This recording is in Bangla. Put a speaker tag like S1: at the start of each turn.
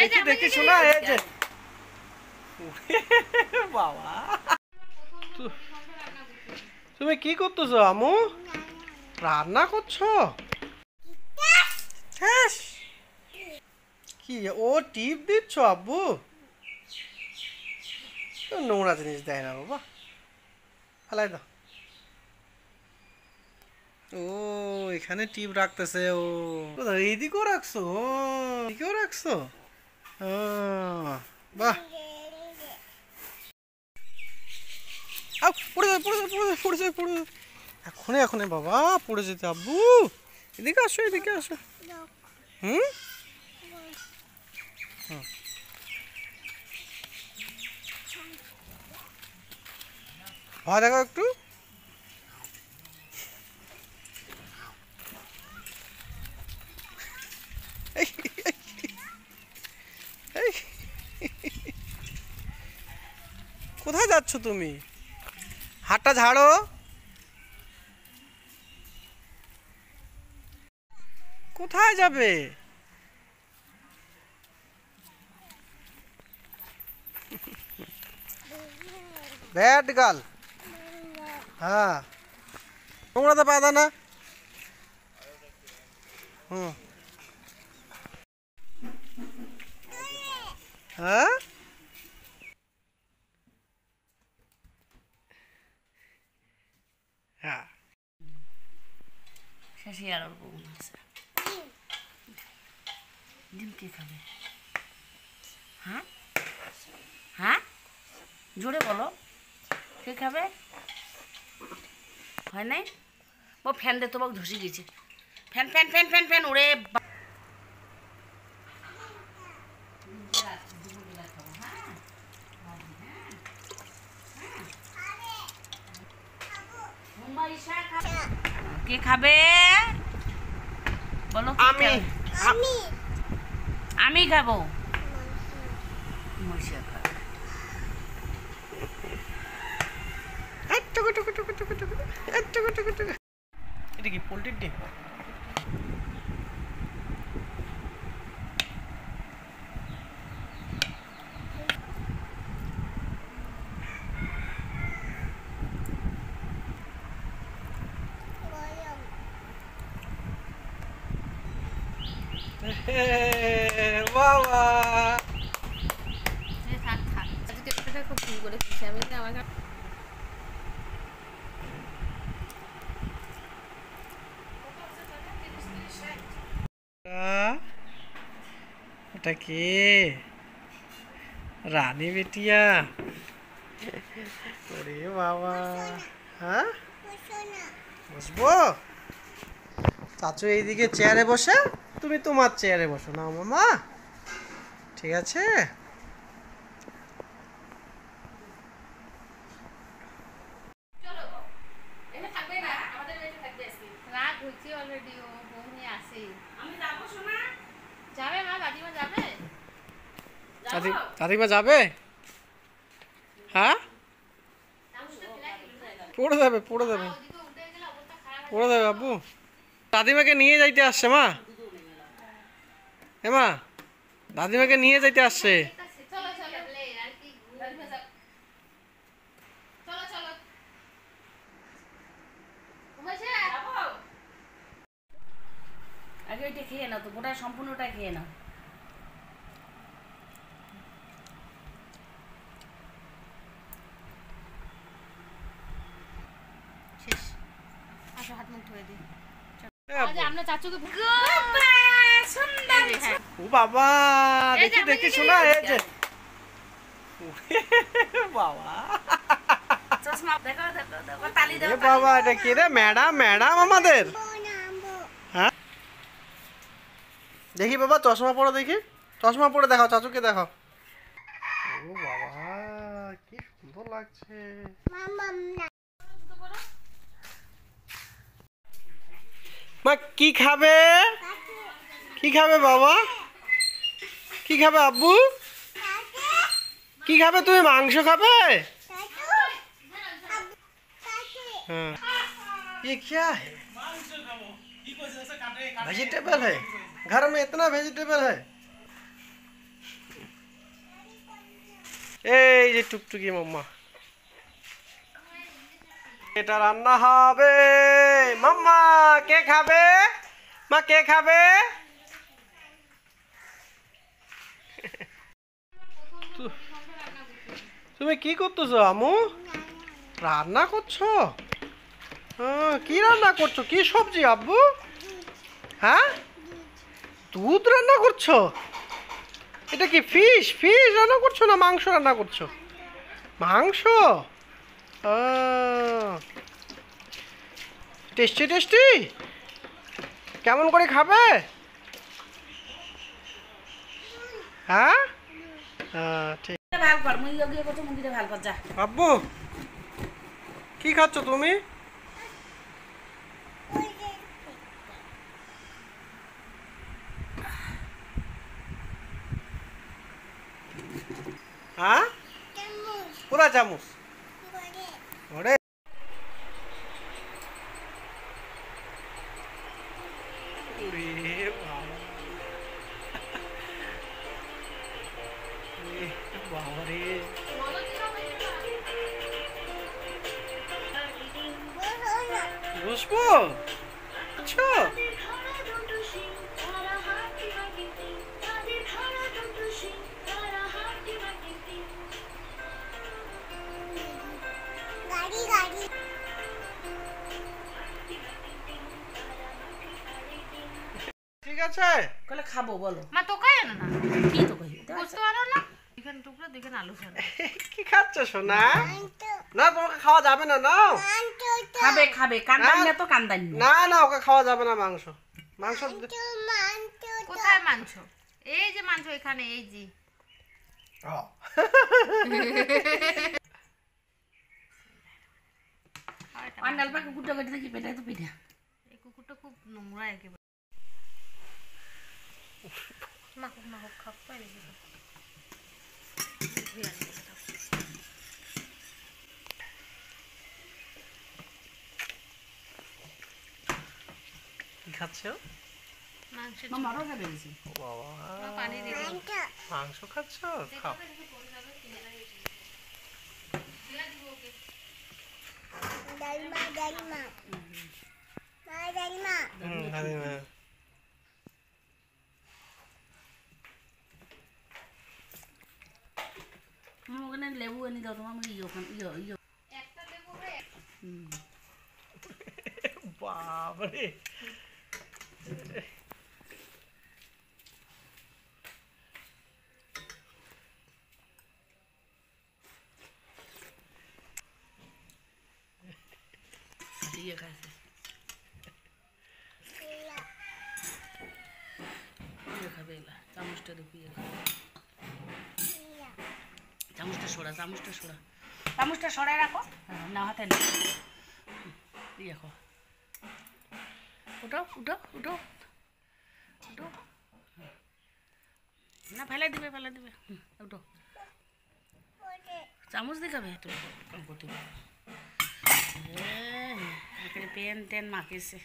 S1: দেখি দেখি শোনা বাবা তুমি কি করতেছো আমু? রান্না করছো? কি ও টিপ দিচ্ছ আব্বু? নোংরা জিনিস দেয় না বাবা, ফেলাই দাও। ও এখানে টিপ রাখতেছে। ও এইদিকেও রাখছো? এদিকেও রাখছো? বাহ, পড়ে যাবে এখনই এখনই বাবা পড়ে যেতে। আব্বু এদিকে আসো, এদিকে আসো। হুম, ভয় দেখো একটু। কোথায় যাচ্ছ তুমি? হাতটা ঝাড়ো। কোথায় যাবে? Bad girl. হ্যাঁ, তোমরা তো পাদা না। হ্যাঁ, হ্যাঁ
S2: শেষে আর অল্প আছে। ডিম কে খাবে? হ্যাঁ হ্যাঁ, জোরে বলো, কে খাবে? হয় নাই? ও ফ্যান দে, তোমাকে ধসে গেছে। Fan fan fan fan fan ওরে কে খাবে বলো? আমি খাবো।
S1: এটা কি পোল্ট্রির ডিম? বাবা
S3: খুব ভুল করে আমি আমাকে
S1: এটা কে? রানী বেটিয়া। ওরে বাবা, হ্যাঁ বসবো? চাচু এইদিকে চেয়ারে বসে, তুমি তোমার চেয়ারে বসো না মামা, ঠিক আছে? দাদিমা যাবে? হ্যাঁ, পড়ে যাবে আব্বু। দাদিমাকে নিয়ে যাইতে আসছে মা। মা, দাদিমাকে নিয়ে যাইতে আসছে।
S2: আগে ওইটা খেয়ে নাও তো, গোটা সম্পূর্ণটা খেয়ে নাও।
S3: শেষ। আসো হাত মুখ ধুয়ে দিই।
S1: আমরা
S3: চাচুকে
S1: ও বাবা দেখি দেখি শোনা বাবা
S2: চশমা দেখো দেখো দেখো, তালি দাও।
S1: বাবা এটা কি রে? ম্যাডাম ম্যাডাম আমাদের। হ্যাঁ দেখি বাবা, চশমা পরে দেখি, চশমা পরে দেখাও, চাচুকে দেখাও। ও বাবা কি সুন্দর লাগছে। মা কি খাবে? কি খাবে বাবা? কি খাবে আব্বু? কি খাবে তুমি? মাংস খাবে? হ্যাঁ ये क्या है? वेजिटेबल है, घर में इतना वेजिटेबल है। এই যে টুকটুকি মাম্মা, এটা রান্না হবে। মাম্মা কে খাবে? মা কে খাবে? তুমি কি করতেছো আমু? রান্না করছো? কি রান্না করছো? কি সবজি আব্বু? হ্যাঁ, দুধ রান্না করছো? এটা কি ফিশ রান্না করছো না মাংস রান্না করছো? মাংস। টেস্টি টেস্টি, কেমন করে খাবে? হ্যাঁ ঠিক।
S2: ভাল কর, মুই গিয়ে করছো মন্দিরে ভাল কর যা।
S1: আব্বু কি খাচ্ছ তুমি? হ্যাঁ, পুরা চামচ। ওরে ওরে বাবা, বাবা রে। বসবো? আচ্ছা ঠিক আছে।
S2: কলে খাবো বলো।
S3: মা তো খায় না না,
S2: কি তো কই
S3: বুঝতে পারো না? এখানে টুকরো দেখেন আলু ফেলে।
S1: কি খাচ্ছ সোনা? না তোমাকে খাওয়া যাবে না। নাও।
S2: খাবে খাবে, কান্দান না তো কান্দান না।
S1: না না, ওকে খাওয়া যাবে না মাংস। মাংস
S3: কোথায় মাংস? এই যে মাংস এখানে, এই যে
S2: আন্ডাল পাকে কুটা করে দেখি পেটে তো পিঠা।
S3: এই কুকুরটা খুব নোংরা একেবারে। মাকুক মাকুক খাপ পাই দেখি তো।
S1: কি খাচ্ছ?
S3: মাংস
S2: মামারও খাবে বেশি।
S1: বাবা,
S3: পানি দিয়ে দিই।
S1: মাংস খাচ্ছ? খাও। দাদিমা।
S2: ওখানে লেবু এনে দাও তোমার ইয়ে।
S1: বাবারে,
S2: ইয়ে খাইছে, ইয়ে খাবে এলা। চামচটা দেখো, ইয়ে খাবে। চামচটা সরাই রাখো। না হাতে না, ইয়ে খাও। উঠো না, ফেলে দিবে। উঠো, চামচ দেখাবে তুমি। এখানে পেন টেন মাখিয়েছে।